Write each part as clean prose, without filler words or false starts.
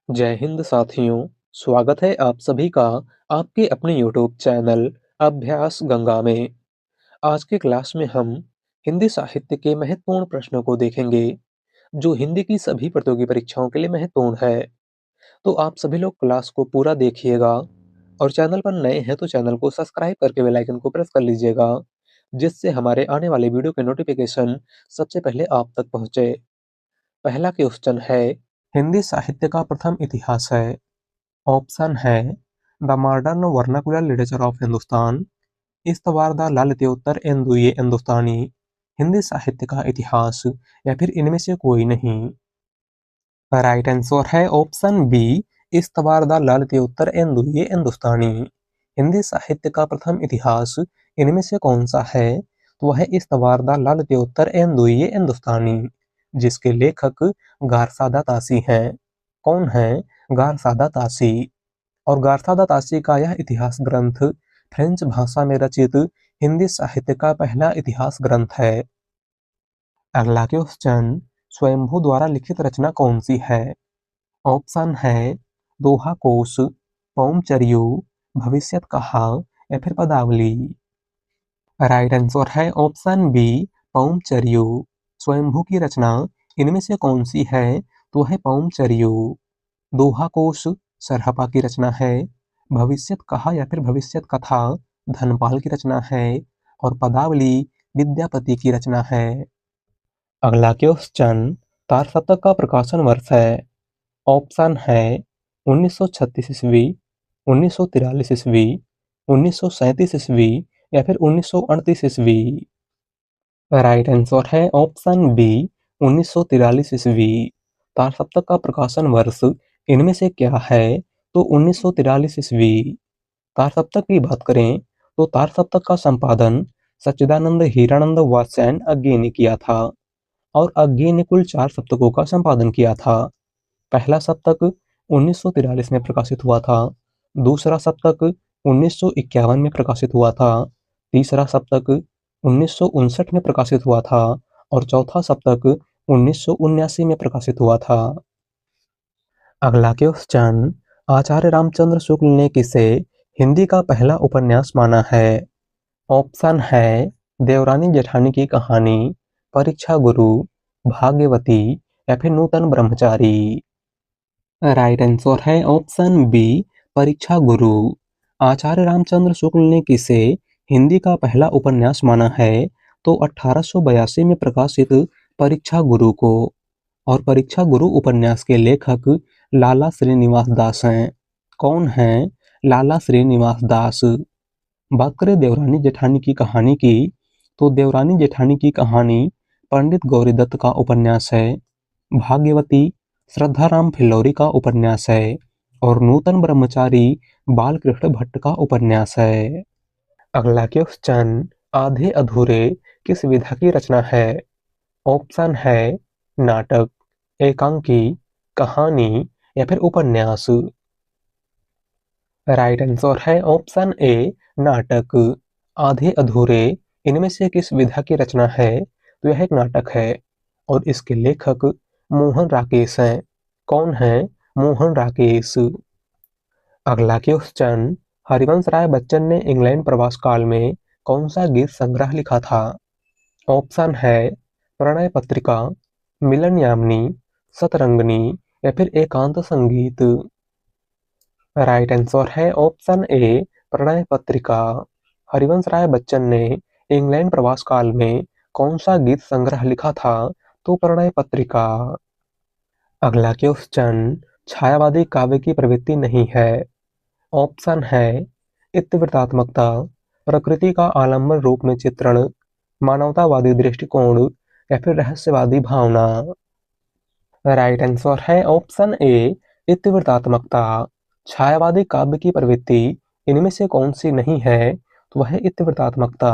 जय हिंद साथियों, स्वागत है आप सभी का आपके अपने यूट्यूब चैनल अभ्यास गंगा में। आज के क्लास में हम हिंदी साहित्य के महत्वपूर्ण प्रश्नों को देखेंगे, जो हिंदी की सभी प्रतियोगी परीक्षाओं के लिए महत्वपूर्ण है। तो आप सभी लोग क्लास को पूरा देखिएगा और चैनल पर नए हैं तो चैनल को सब्सक्राइब करके बेल आइकन को प्रेस कर लीजिएगा, जिससे हमारे आने वाले वीडियो के नोटिफिकेशन सबसे पहले आप तक पहुंचे। पहला क्वेश्चन है, हिंदी साहित्य का प्रथम इतिहास है। ऑप्शन है the modern vernacular literature of Hindustan, इस्तवार द ललित्योत्तर ये हिंदुस्तानी, हिंदी साहित्य का इतिहास, या फिर इनमें से कोई नहीं। राइट आंसर है ऑप्शन बी, इस्तवार द ललित्योत्तर ये हिंदुस्तानी। हिंदी साहित्य का प्रथम इतिहास इनमें से कौन सा है? तो वह इस्तवार द ललित्योत्तर ये हिंदुस्तानी, जिसके लेखक गारसादा तासी हैं। कौन है? गारसादा तासी। और गारसादा तासी का यह इतिहास ग्रंथ फ्रेंच भाषा में रचित हिंदी साहित्य का पहला इतिहास ग्रंथ है। अगला क्वेश्चन, स्वयंभू द्वारा लिखित रचना कौन सी है? ऑप्शन है दोहा कोश, पौमचर्यू, भविष्यत कहा, या फिर पदावली। राइट आंसर है ऑप्शन बी, पौमचर्यू। स्वयंभू की रचना इनमें से कौन सी है? तो है पौमचर्यू। दोहा कोश सरहपा की रचना है, भविष्यत कहा या फिर भविष्यत कथा धनपाल की रचना है, और पदावली विद्यापति की रचना है। अगला क्वेश्चन, तारसप्तक का प्रकाशन वर्ष है। ऑप्शन है 1936 ईस्वी, 1943 ईस्वी, 1937 ईस्वी, या फिर 1938 ईस्वी। राइट आंसर है ऑप्शन बी, 1943 ईस्वी। तारसप्तक का प्रकाशन वर्ष इनमें से क्या है? तो 1943 ईस्वी। तारसप्तक की बात करें तो तारसप्तक का संपादन सच्चिदानंद हीरानंद वात्स्यायन अज्ञे ने किया था, और अज्ञे ने कुल 4 सप्तकों का संपादन किया था। पहला सप्तक 1943 में प्रकाशित हुआ था, दूसरा सप्तक 1951 में प्रकाशित हुआ था, तीसरा सप्तक 1959 में प्रकाशित हुआ था, और चौथा सप्तक 1979 में प्रकाशित हुआ था। अगला क्वेश्चन, आचार्य रामचंद्र शुक्ल ने किसे हिंदी का पहला उपन्यास माना है? ऑप्शन है देवरानी जेठानी की कहानी, परीक्षा गुरु, भाग्यवती, या फिर नूतन ब्रह्मचारी। राइट आंसर है ऑप्शन बी, परीक्षा गुरु। आचार्य रामचंद्र शुक्ल ने किसे हिंदी का पहला उपन्यास माना है? तो 1882 में प्रकाशित परीक्षा गुरु को। और परीक्षा गुरु उपन्यास के लेखक लाला श्रीनिवास दास हैं। कौन हैं? लाला श्रीनिवास दास। बात करें देवरानी जेठानी की कहानी की, तो देवरानी जेठानी की कहानी पंडित गौरीदत्त का उपन्यास है। भाग्यवती श्रद्धाराम फिल्लौरी का उपन्यास है, और नूतन ब्रह्मचारी बालकृष्ण भट्ट का उपन्यास है। अगला क्वेश्चन, आधे अधूरे किस विधा की रचना है? ऑप्शन है नाटक, एकांकी, कहानी, या फिर उपन्यास। राइट आंसर है ऑप्शन ए, नाटक। आधे अधूरे इनमें से किस विधा की रचना है? तो यह एक नाटक है, और इसके लेखक मोहन राकेश हैं। कौन है? मोहन राकेश। अगला क्वेश्चन, हरिवंश राय बच्चन ने इंग्लैंड प्रवास काल में कौन सा गीत संग्रह लिखा था? ऑप्शन है प्रणय पत्रिका, मिलन यामिनी, सतरंगिणी, या फिर एकांत संगीत। राइट आंसर है ऑप्शन ए, प्रणय पत्रिका। हरिवंश राय बच्चन ने इंग्लैंड प्रवास काल में कौन सा गीत संग्रह लिखा था? तो प्रणय पत्रिका। अगला क्वेश्चन, छायावादी काव्य की प्रवृत्ति नहीं है। ऑप्शन है इत्वृत्तात्मकता, प्रकृति का आलम्बन रूप में चित्रण, मानवतावादी दृष्टिकोण, या फिर रहस्यवादी भावना। राइट आंसर है ऑप्शन ए, इत्वृत्तात्मकता। छायावादी काव्य की प्रवृत्ति इनमें से कौन सी नहीं है? तो वह इत्वृत्तात्मकता,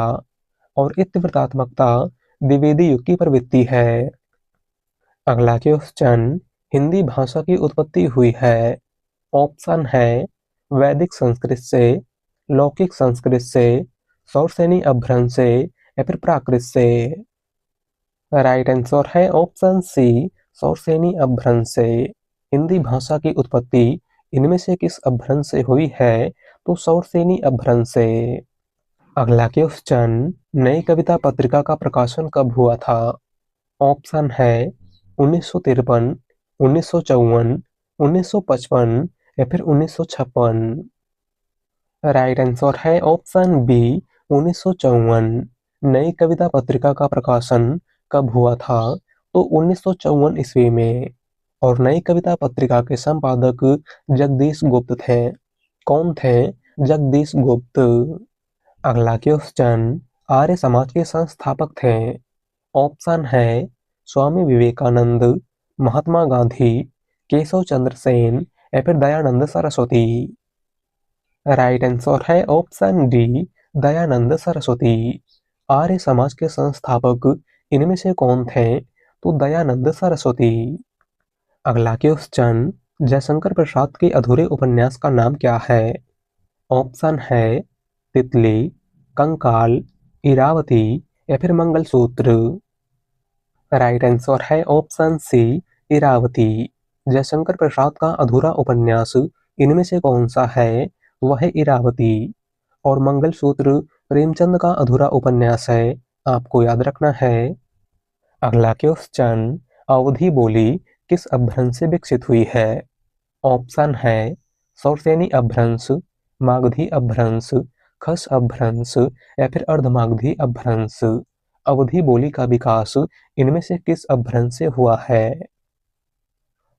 और इत्वृत्तात्मकता द्विवेदी युग की प्रवृत्ति है। अगला क्वेश्चन, हिंदी भाषा की उत्पत्ति हुई है। ऑप्शन है वैदिक संस्कृत से, लौकिक संस्कृत से, सौरसेनी अपभ्रंश से, या फिर प्राकृत से। राइट आंसर है ऑप्शन सी, सौरसेनी अपभ्रंश से। हिंदी भाषा की उत्पत्ति इनमें से किस अपभ्रंश से हुई है? तो शौरसेनी अपभ्रंश से। अगला क्वेश्चन, नई कविता पत्रिका का प्रकाशन कब हुआ था? ऑप्शन है 1953, 1954, 1955 या फिर 1956। राइट आंसर है ऑप्शन बी 1954। नई कविता पत्रिका का प्रकाशन कब हुआ था? तो 1954 ईस्वी में। और नई कविता पत्रिका के संपादक जगदीश गुप्त थे। कौन थे? जगदीश गुप्त। अगला क्वेश्चन, आर्य समाज के संस्थापक थे। ऑप्शन है स्वामी विवेकानंद, महात्मा गांधी, केशव चंद्र सेन या फिर दयानंद सरस्वती। राइट आंसर है ऑप्शन डी दयानंद सरस्वती। आर्य समाज के संस्थापक इनमें से कौन थे? तो दयानंद सरस्वती। अगला क्वेश्चन, जयशंकर प्रसाद के अधूरे उपन्यास का नाम क्या है? ऑप्शन है तितली, कंकाल, इरावती या फिर मंगलसूत्र। राइट आंसर है ऑप्शन सी इरावती। जयशंकर प्रसाद का अधूरा उपन्यास इनमें से कौन सा है? वह है इरावती। और मंगलसूत्र प्रेमचंद का अधूरा उपन्यास है। आपको याद रखना है। अगला क्वेश्चन, अवधी बोली किस अपभ्रंश से विकसित हुई है? ऑप्शन है शौरसेनी अपभ्रंश, मागधी अपभ्रंश, खस अपभ्रंश या फिर अर्धमागधी अपभ्रंश। अवधी बोली का विकास इनमें से किस अपभ्रंश से हुआ है?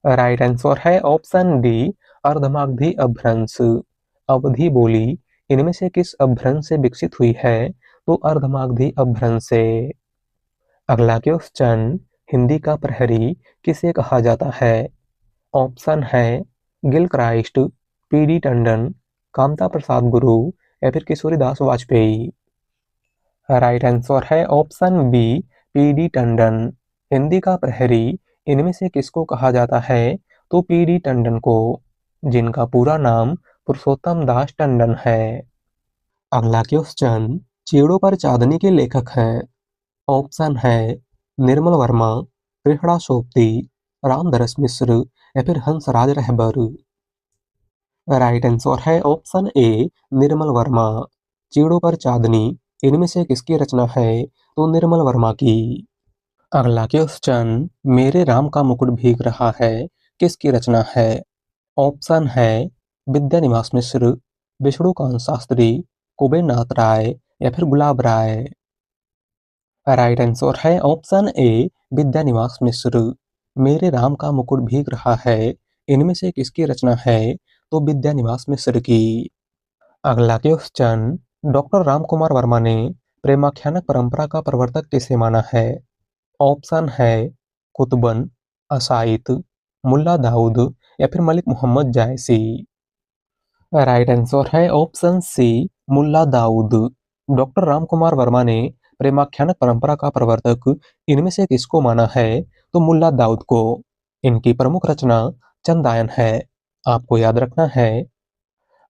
राइट आंसर है ऑप्शन डी अर्धमागधी अपभ्रंश। अवधी बोली इनमें से किस अपभ्रंश से विकसित हुई है? तो अर्धमागधी अपभ्रंश से। अगला क्वेश्चन, हिंदी का प्रहरी किसे कहा जाता है? ऑप्शन है Gilchrist, P D. Tandon, Kamta Prasad Guru या फिर किशोरीदास वाजपेयी। राइट आंसर है option B P D. Tandon. Hindi का प्रहरी इनमें से किसको कहा जाता है? तो पी.डी. टंडन को, जिनका पूरा नाम पुरुषोत्तम दास टंडन है। अगला क्वेश्चन, चेड़ों पर चांदनी के लेखक हैं। ऑप्शन है निर्मल वर्मा, कृष्णा सोपती, रामदरस मिश्र या फिर हंसराज रहबर। राइट आंसर है ऑप्शन ए निर्मल वर्मा। चीड़ों पर चांदनी इनमें से किसकी रचना है? तो निर्मल वर्मा की। अगला क्वेश्चन, मेरे राम का मुकुट भीग रहा है किसकी रचना है? ऑप्शन है विद्यानिवास मिश्र, विष्णुकांत शास्त्री, कुबेरनाथ राय या फिर गुलाब राय। राइट आंसर है ऑप्शन ए विद्यानिवास मिश्र। मेरे राम का मुकुट भीग रहा है इनमें से किसकी रचना है? तो विद्यानिवास मिश्र की। अगला क्वेश्चन, डॉक्टर राम कुमार वर्मा ने प्रेमाख्यानक परंपरा का प्रवर्तक किसे माना है? ऑप्शन है कुतुबन, असाइद, मुल्ला दाऊद या फिर मलिक मोहम्मद जायसी। राइट आंसर है option C Mulla Daud. Doctor Ram Kumar Verma ने प्रेमाख्यानक परंपरा का प्रवर्तक इनमें से किसको माना है? तो मुल्ला दाऊद को। इनकी प्रमुख रचना चंदायन है। आपको याद रखना है।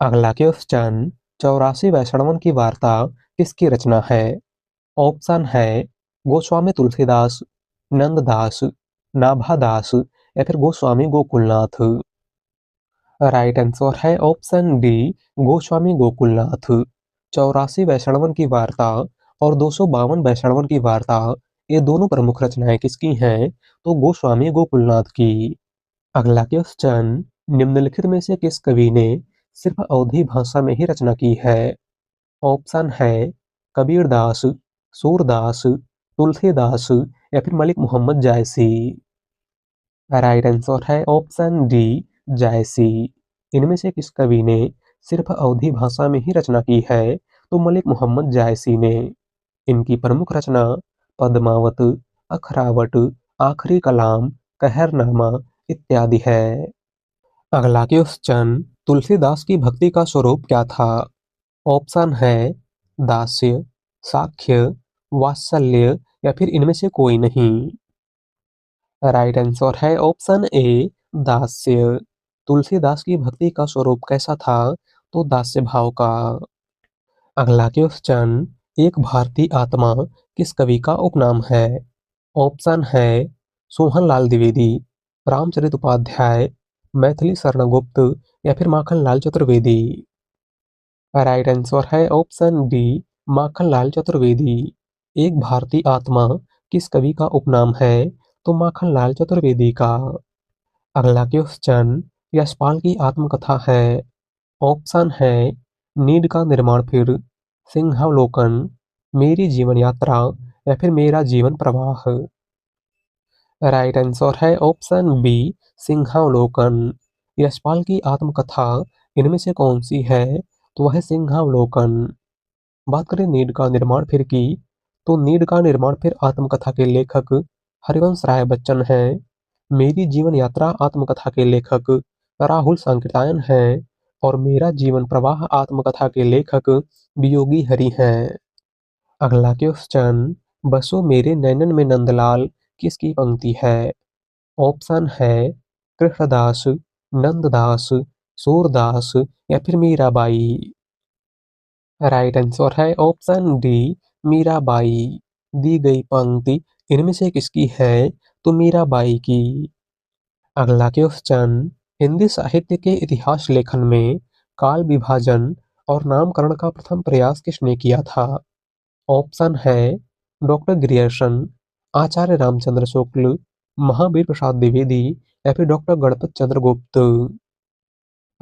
अगला क्वेश्चन, 84 वैष्णवन की वार्ता किसकी रचना है? ऑप्शन है गोस्वामी तुलसीदास, नंददास, नाभादास या फिर गोस्वामी गोकुलनाथ। राइट आंसर है ऑप्शन डी गोस्वामी गोकुलनाथ। 84 वैष्णवन की वार्ता और 252 वैष्णवन की वार्ता, ये दोनों प्रमुख रचनाएं किसकी हैं? तो गोस्वामी गोकुलनाथ की। अगला क्वेश्चन, निम्नलिखित में से किस कवि ने सिर्फ अवधी भाषा में ही रचना की है? ऑप्शन है कबीरदास, सूरदास, तुलसीदास या फिर मलिक मोहम्मद जायसी। राइट आंसर है ऑप्शन डी जायसी। इनमें से किस कवि ने सिर्फ अवधी भाषा में ही रचना की है? तो मलिक मोहम्मद जायसी ने। इनकी प्रमुख रचना पद्मावत, अखरावट, आखिरी कलाम, कहरनामा इत्यादि है। अगला क्वेश्चन, तुलसीदास की भक्ति का स्वरूप क्या था? ऑप्शन है दास्य, साख्य, वात्सल्य या फिर इनमें से कोई नहीं। राइट आंसर है ऑप्शन ए दास्य। तुलसीदास की भक्ति का स्वरूप कैसा था? तो दास्य भाव का। अगला क्वेश्चन, एक भारतीय आत्मा किस कवि का उपनाम है? ऑप्शन है सोहनलाल द्विवेदी, रामचरित उपाध्याय, मैथिली शरण गुप्त या फिर माखनलाल चतुर्वेदी। राइट आंसर है ऑप्शन डी, माखनलाल चतुर्वेदी। एक भारतीय आत्मा किस कवि का उपनाम है? तो माखनलाल चतुर्वेदी का। अगला क्वेश्चन, यशपाल की आत्मकथा है। ऑप्शन है नीड का निर्माण फिर, सिंहावलोकन, मेरी जीवन यात्रा या फिर मेरा जीवन प्रवाह। राइट आंसर है ऑप्शन बी, सिंहावलोकन। यशपाल की आत्मकथा इनमें से कौन सी है? तो वह सिंहावलोकन। बात करें नीड का निर्माण फिर की, तो नीड का निर्माण फिर आत्मकथा के लेखक हरिवंश राय बच्चन हैं। मेरी जीवन यात्रा आत्मकथा के लेखक राहुल सांकृत्यायन हैं और मेरा जीवन प्रवाह आत्मकथा के लेखक वियोगी हरि हैं। अगला क्वेश्चन, बसो मेरे नैनन में नंदलाल किसकी पंक्ति है? ऑप्शन है कृष्णदास, नंददास, सूरदास या फिर मीराबाई। राइट आंसर है ऑप्शन डी, मीराबाई। दी गई पंक्ति इनमें से किसकी है? तो मीराबाई की। अगला क्वेश्चन, हिंदी साहित्य के इतिहास लेखन में काल विभाजन और नामकरण का प्रथम प्रयास किसने किया था? ऑप्शन है डॉक्टर ग्रियर्सन, आचार्य रामचंद्र शुक्ल, महावीर प्रसाद द्विवेदी या फिर डॉक्टर गणपत चंद्र गुप्त।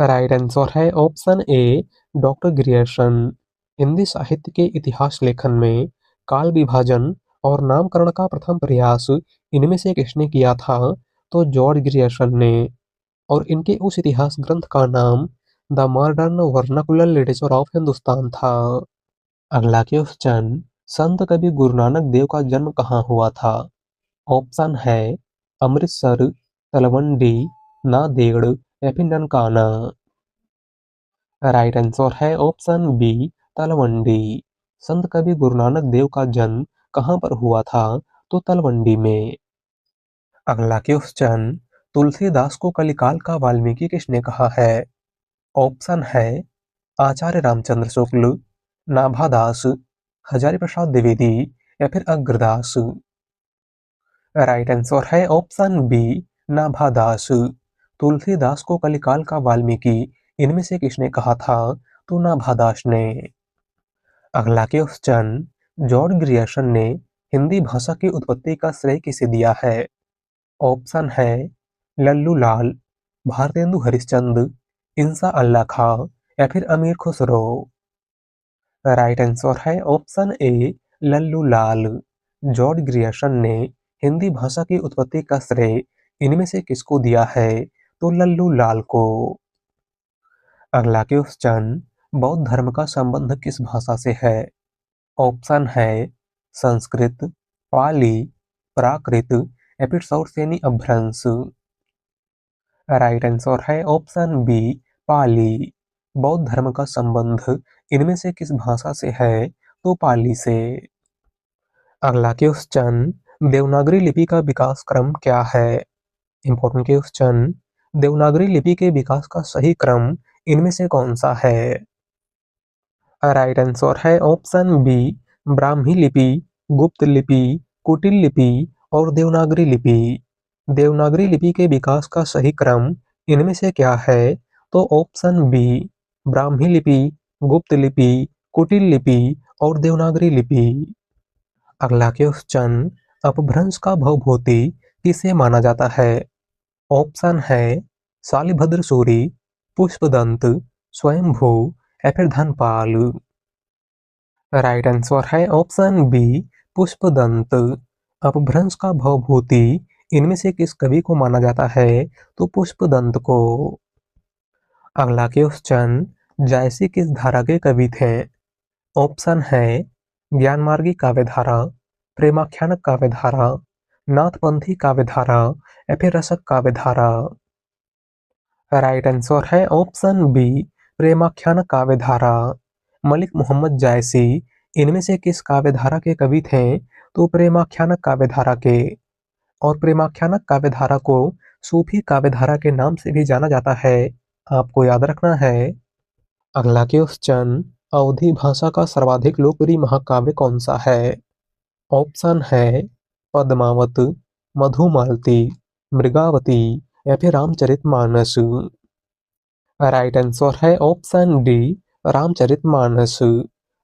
राइट आंसर है option A, doctor Grierson. Hindi साहित्य के इतिहास लेखन में काल विभाजन और नामकरण का प्रथम प्रयास इनमें से किसने किया था? तो जॉर्ज ग्रियर्सन ने। और इनके उस इतिहास ग्रंथ का नाम the modern vernacular literature of Hindustan था। अगला क्वेश्चन, संत कवि गुरु नानक देव का जन्म कहाँ हुआ था? ऑप्शन है अमृतसर, तलवंडी, नांदेड़ या फिर ननकाना। राइट आंसर है ऑप्शन बी, तलवंडी। संत कवि गुरु नानक देव का जन्म कहाँ पर हुआ था? तो तलवंडी में। अगला क्वेश्चन, तुलसीदास को कलिकाल का वाल्मीकि किसने कहा है? ऑप्शन है आचार्य रामचंद्र शुक्ल, नाभादास, हजारी प्रसाद द्विवेदी या फिर अग्रदास। राइट आंसर है ऑप्शन बी, नाभादास। तुलसीदास को कलिकाल का वाल्मीकि इनमें से किसने कहा था? तो नाभादास ने। अगला क्वेश्चन, जॉर्ज ग्रियर्सन ने हिंदी भाषा की उत्पत्ति का श्रेय किसे दिया है? ऑप्शन है लल्लू लाल, भारतेंदु हरिश्चंद्र, इंसा अल्लाह खां या फिर अमीर खुसरो। राइट आंसर है option A, Lallu Lal. George Grierson ने हिंदी भाषा की उत्पत्ति का श्रेय इनमें से किसको दिया है? तो लल्लू लाल को। अगला क्वेश्चन, बौद्ध धर्म का संबंध किस भाषा से है? ऑप्शन है संस्कृत, पाली, प्राकृत या फिर सौरसेनी अपभ्रंश। राइट आंसर है ऑप्शन बी, पाली। बौद्ध धर्म का संबंध इनमें से किस भाषा से है? तो पाली से। अगला क्वेश्चन, देवनागरी लिपि का विकास क्रम क्या है? इंपॉर्टेंट क्वेश्चन, देवनागरी लिपि के विकास का सही क्रम इनमें से कौन सा है? राइट आंसर है ऑप्शन बी, ब्राह्मी लिपि, गुप्त लिपि, कुटिल लिपि और देवनागरी लिपि। देवनागरी लिपि के विकास का सही क्रम इनमें से क्या है? तो ऑप्शन बी, ब्राह्मी लिपि, गुप्त लिपि, कुटिल लिपि और देवनागरी लिपि। अगला क्वेश्चन, अपभ्रंश का भवभूति किसे माना जाता है? ऑप्शन है शालिभद्र सूरि, पुष्पदंत, स्वयंभू या फिर धनपाल। राइट आंसर है ऑप्शन बी, पुष्पदंत। अपभ्रंश का भवभूति इनमें से किस कवि को माना जाता है? तो पुष्पदंत को। अगला क्वेश्चन, जायसी किस धारा के कवि थे? ऑप्शन है ज्ञानमार्गी काव्यधारा, प्रेमाख्यानक काव्यधारा, नाथपंथी काव्यधारा या फिर रसक काव्यधारा। राइट आंसर है ऑप्शन बी, प्रेमाख्यानक काव्यधारा। मलिक मोहम्मद जायसी इनमें से किस काव्यधारा के कवि थे? तो प्रेमाख्यानक काव्यधारा के। और प्रेमाख्यानक काव्यधारा को सूफी काव्यधारा के नाम से भी जाना जाता है, आपको याद रखना है। अगला क्वेश्चन, अवधी भाषा का सर्वाधिक लोकप्रिय महाकाव्य कौन सा है? ऑप्शन है पद्मावत, मधुमालती, मृगावती या फिर रामचरितमानस? राइट आंसर है ऑप्शन डी, रामचरितमानस।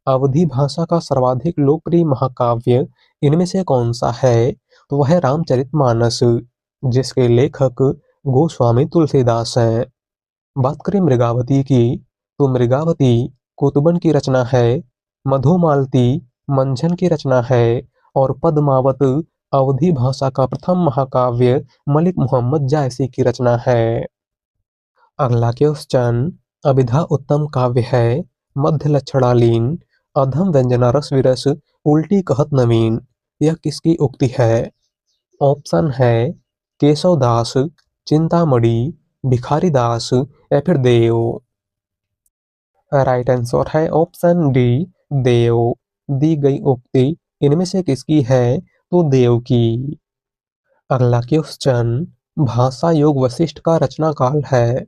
अवधी भाषा का सर्वाधिक लोकप्रिय महाकाव्य इनमें से कौन सा है? तो वह है रामचरितमानस, जिसके लेखक गोस्वामी तुलसीदास हैं। बात करें मृगावती की, तो मृगावती कुतुबन की रचना है, मधुमालती मंझन की रचना है, और पद्मावत अवधी भाषा का प्रथम महाकाव्य मलिक मोहम्मद जायसी की रचना है। अगला क्वेश्चन, अभिधा उत्तम काव्य है, मध्य लक्षणालीन, अधम व्यंजना रस विरस, उल्टी कहत नवीन। यह किसकी उक्ति है? ऑप्शन है केशवदास, चिंतामणि, भिखारीदास या फिर देव। राइट आंसर है ऑप्शन डी, देव। दी गई उक्ति इनमें से किसकी है? तो देव की। अगला क्वेश्चन, भाषा योग वशिष्ठ का रचना काल है।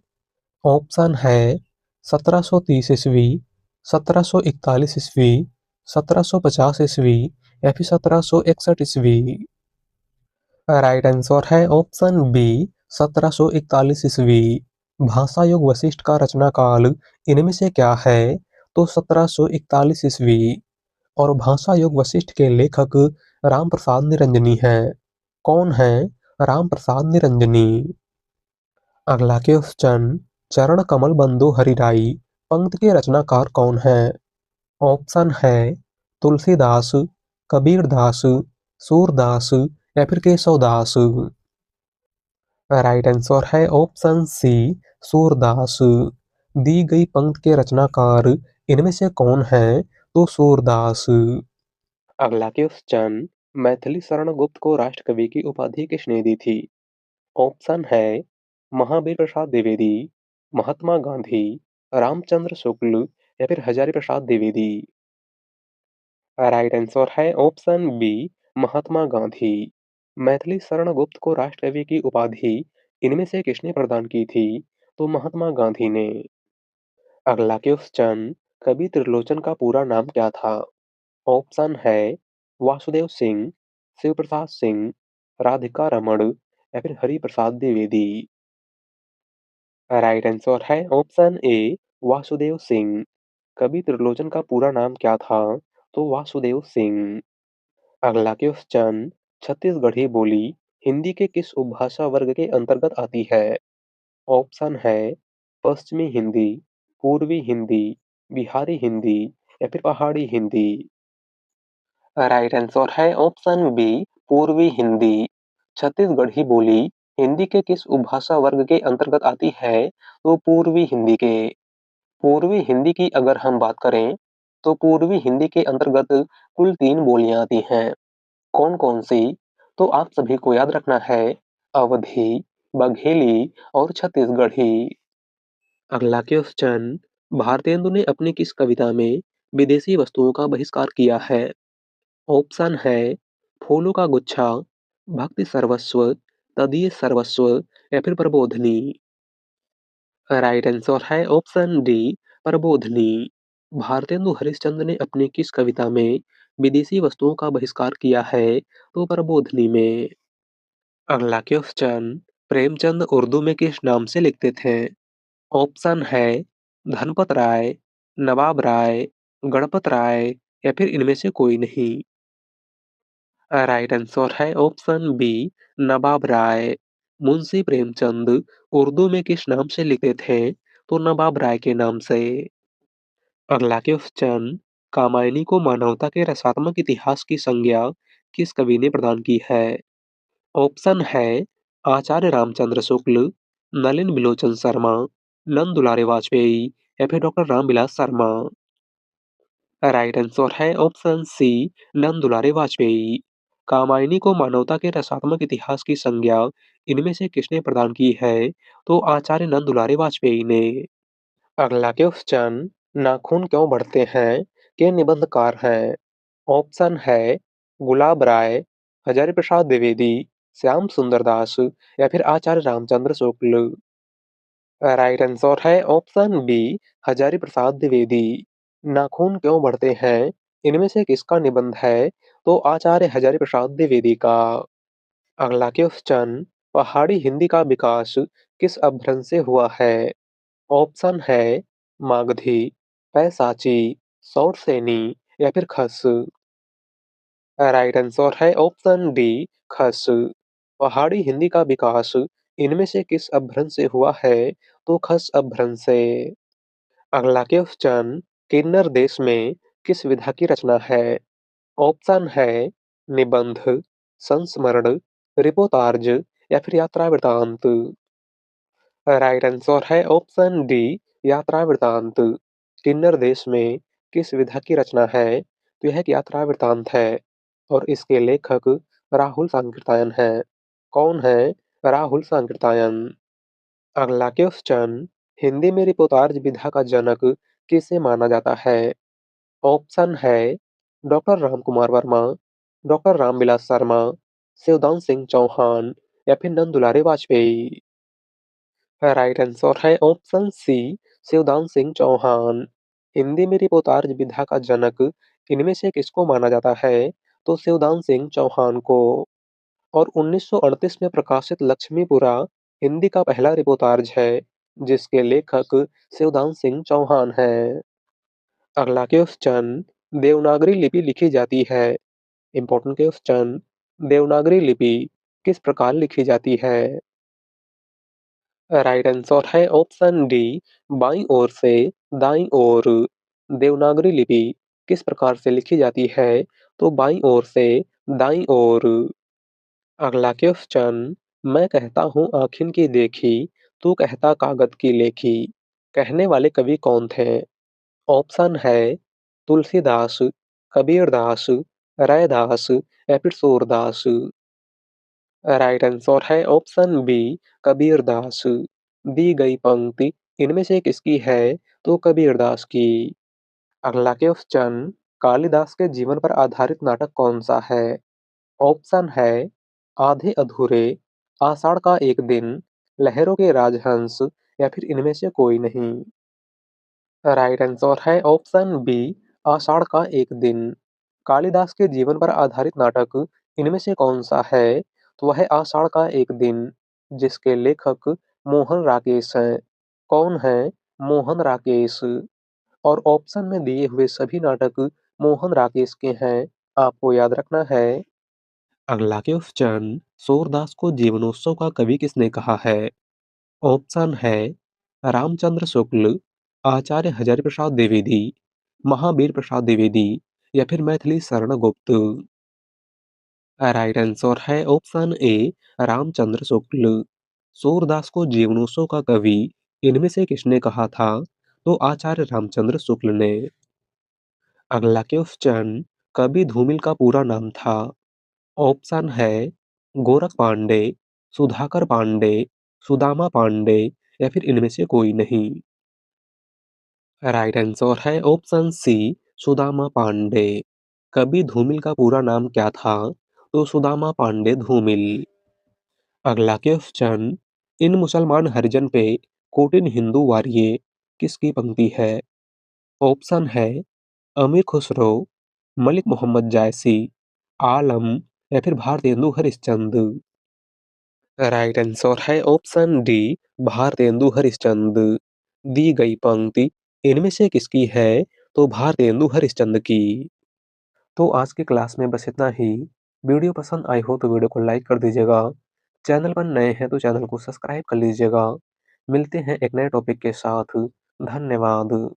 ऑप्शन है 1730 ईस्वी, 1741 ईस्वी, 1750 ईस्वी या फिर 1761 ईस्वी। राइट आंसर है ऑप्शन बी, 1741 ईस्वी। भाषा योग वशिष्ठ का रचना काल इनमें से क्या है? तो 1741 ईस्वी। और भाषा योग वशिष्ठ के लेखक राम प्रसाद निरंजनी हैं। कौन है राम प्रसाद निरंजनी? अगला क्वेश्चन, चरण कमल बंधु हरिराई पंक्ति के रचनाकार कौन है? ऑप्शन है तुलसीदास, कबीरदास, सूरदास या फिर केशवदास। राइट आंसर है ऑप्शन सी, सूरदास। दी गई पंक्ति के रचनाकार इनमें से कौन है? तो सूरदास। अगला क्वेश्चन, मैथिली शरण गुप्त को राष्ट्रकवि की उपाधि किसने दी थी? ऑप्शन है महावीर प्रसाद द्विवेदी, महात्मा गांधी, रामचंद्र शुक्ल या फिर हजारी प्रसाद द्विवेदी। राइट आंसर है ऑप्शन बी, महात्मा गांधी। मैथिली शरण गुप्त को राष्ट्रकवि की उपाधि इनमें से किसने प्रदान की थी? तो महात्मा गांधी ने। अगला क्वेश्चन, कवि त्रिलोचन का पूरा नाम क्या था? ऑप्शन है वासुदेव सिंह, शिव प्रसाद सिंह, राधिका रमण या फिर हरि प्रसाद द्विवेदी। राइट आंसर है ऑप्शन ए, वासुदेव सिंह। कवि त्रिलोचन का पूरा नाम क्या था? तो वासुदेव सिंह। अगला क्वेश्चन, छत्तीसगढ़ी बोली हिंदी के किस उपभाषा वर्ग के अंतर्गत आती है? ऑप्शन है पश्चिमी हिंदी, पूर्वी हिंदी, बिहारी हिंदी या फिर पहाड़ी हिंदी। राइट आंसर है ऑप्शन बी, पूर्वी हिंदी। छत्तीसगढ़ी बोली हिंदी के किस उपभाषा वर्ग के अंतर्गत आती है? तो पूर्वी हिंदी के। पूर्वी हिंदी की अगर हम बात करें, तो पूर्वी हिंदी के अंतर्गत कुल 3 बोलियां आती हैं। कौन कौन सी? तो आप सभी को याद रखना है, अवधी, बघेली और छत्तीसगढ़ी। अगला क्वेश्चन, भारतेंदु ने अपनी किस कविता में विदेशी वस्तुओं का बहिष्कार किया है? ऑप्शन है फूलों का गुच्छा, भक्ति सर्वस्व, तदीय सर्वस्व या फिर प्रबोधनी। राइट आंसर है ऑप्शन डी, प्रबोधनी। भारतेंदु हरिश्चंद्र ने अपनी किस कविता में विदेशी वस्तुओं का बहिष्कार किया है? तो प्रबोधनी में। अगला क्वेश्चन, प्रेमचंद उर्दू में किस नाम से लिखते थे? ऑप्शन है धनपत राय, नवाब राय, गणपत राय या फिर इनमें से कोई नहीं। राइट आंसर है ऑप्शन बी, नवाब राय। मुंशी प्रेमचंद उर्दू में किस नाम से लिखते थे? तो नवाब राय के नाम से। अगला क्वेश्चन, कामायनी को मानवता के रसात्मक इतिहास की संज्ञा किस कवि ने प्रदान की है? ऑप्शन है आचार्य रामचंद्र शुक्ल, नलिन बिलोचन शर्मा, नंद दुलारे वाजपेयी या फिर doctor Ramvilas Sharma. Right answer है ऑप्शन सी, नंद दुलारे वाजपेयी। कामायनी को मानवता के रसात्मक इतिहास की संज्ञा इनमें से किसने प्रदान की है? तो आचार्य नंद दुलारे वाजपेयी ने। अगला क्वेश्चन, नाखून क्यों बढ़ते हैं के निबंधकार हैं? ऑप्शन है गुलाब राय, हजारी प्रसाद द्विवेदी, श्याम सुंदर दास या फिर आचार्य रामचंद्र शुक्ल। राइट आंसर है ऑप्शन बी, हजारी प्रसाद द्विवेदी। नाखून क्यों बढ़ते हैं इनमें से किसका निबंध है? तो आचार्य हजारी प्रसाद द्विवेदी का। अगला क्वेश्चन, पहाड़ी हिंदी का विकास किस अपभ्रंश से हुआ है? ऑप्शन है मागधी, पैसाची, सौरसेनी या फिर खस। राइट आंसर है ऑप्शन डी खस। पहाड़ी हिंदी का विकास इनमें से किस अपभ्रंश से हुआ है? तो खस अपभ्रंश से। अगला क्वेश्चन, किन्नर देश में किस विधा की रचना है? ऑप्शन है निबंध, संस्मरण, रिपोर्टाज या फिर यात्रा वृतांत। राइट आंसर है ऑप्शन डी यात्रा वृतांत। किन्नर देश में किस विधा की रचना है? तो यह एक यात्रा वृतांत है और इसके लेखक राहुल सांकृत्यायन है। कौन है? राहुल सांकृत्यायन। अगला क्वेश्चन, हिंदी में रिपोर्टाज विधा का जनक किसे माना जाता है? ऑप्शन है डॉक्टर रामकुमार वर्मा, डॉक्टर रामविलास शर्मा, शिवदान सिंह चौहान या फिर नंदुलारे वाजपेयी। राइट आंसर है ऑप्शन सी शिवदान सिंह चौहान। हिंदी में रिपोर्टाज विधा का जनक इनमें से किसको माना जाता है? तो शिवदान सिंह चौहान को। और 1938 में प्रकाशित लक्ष्मीपुरा हिंदी का पहला रिपोर्टाज है जिसके लेखक शिवदान सिंह चौहान हैं। अगला क्वेश्चन, देवनागरी लिपि लिखी जाती है। इंपॉर्टेंट क्वेश्चन, देवनागरी लिपि किस प्रकार लिखी जाती है? राइट आंसर है ऑप्शन डी बाईं ओर से दाईं ओर। देवनागरी लिपि किस प्रकार से लिखी जाती है? तो बाईं ओर से दाईं ओर। अगला क्वेश्चन, मैं कहता हूँ आँखिन की देखी, तू कहता कागज की लेखी। कहने वाले कवि कौन थे? ऑप्शन है तुलसीदास, कबीरदास, रैदास या फिर सूरदास। राइट आंसर है ऑप्शन बी कबीरदास। दी गई पंक्ति इनमें से किसकी है? तो कबीरदास की। अगला क्वेश्चन, कालिदास के जीवन पर आधारित नाटक कौन सा है? ऑप्शन है आधे अधूरे, आषाढ़ का एक दिन, लहरों के राजहंस या फिर इनमें से कोई नहीं। राइट आंसर है ऑप्शन बी आषाढ़ का एक दिन। कालिदास के जीवन पर आधारित नाटक इनमें से कौन सा है? तो वह है आषाढ़ का एक दिन जिसके लेखक मोहन राकेश हैं। कौन है? मोहन राकेश। और ऑप्शन में दिए हुए सभी नाटक मोहन राकेश के हैं, आपको याद रखना है। अगला क्वेश्चन, सूरदास को जीवनोत्सव का कवि किसने कहा है? ऑप्शन है रामचंद्र शुक्ल, आचार्य हजारी प्रसाद द्विवेदी, महावीर प्रसाद द्विवेदी या फिर मैथिली शरण गुप्त। राइट आंसर है ऑप्शन ए रामचंद्र शुक्ल। सूरदास को जीवनोत्सव का कवि इनमें से किसने कहा था? तो आचार्य रामचंद्र शुक्ल ने। अगला क्वेश्चन, कवि धूमिल का पूरा नाम था? ऑप्शन है गोरख पांडे, सुधाकर पांडे, सुदामा पांडे या फिर इनमें से कोई नहीं। राइट आंसर है ऑप्शन सी सुदामा पांडे। कवि धूमिल का पूरा नाम क्या था? तो सुदामा पांडे धूमिल। अगला क्वेश्चन, इन मुसलमान हरिजन पे कोटिन हिंदू वारिये किसकी पंक्ति है? ऑप्शन है अमीर खुसरो, मलिक मोहम्मद जायसी, आलम या फिर भारतेंदु हरिश्चंद्र। राइट आंसर है ऑप्शन डी भारतेंदु हरिश्चंद्र। दी गई पंक्ति इनमें से किसकी है? तो भारतेंदु हरिश्चंद्र की। तो आज की क्लास में बस इतना ही। वीडियो पसंद आई हो तो वीडियो को लाइक कर दीजिएगा। चैनल पर नए हैं तो चैनल को सब्सक्राइब कर लीजिएगा। मिलते हैं एक नए टॉपिक के साथ। धन्यवाद।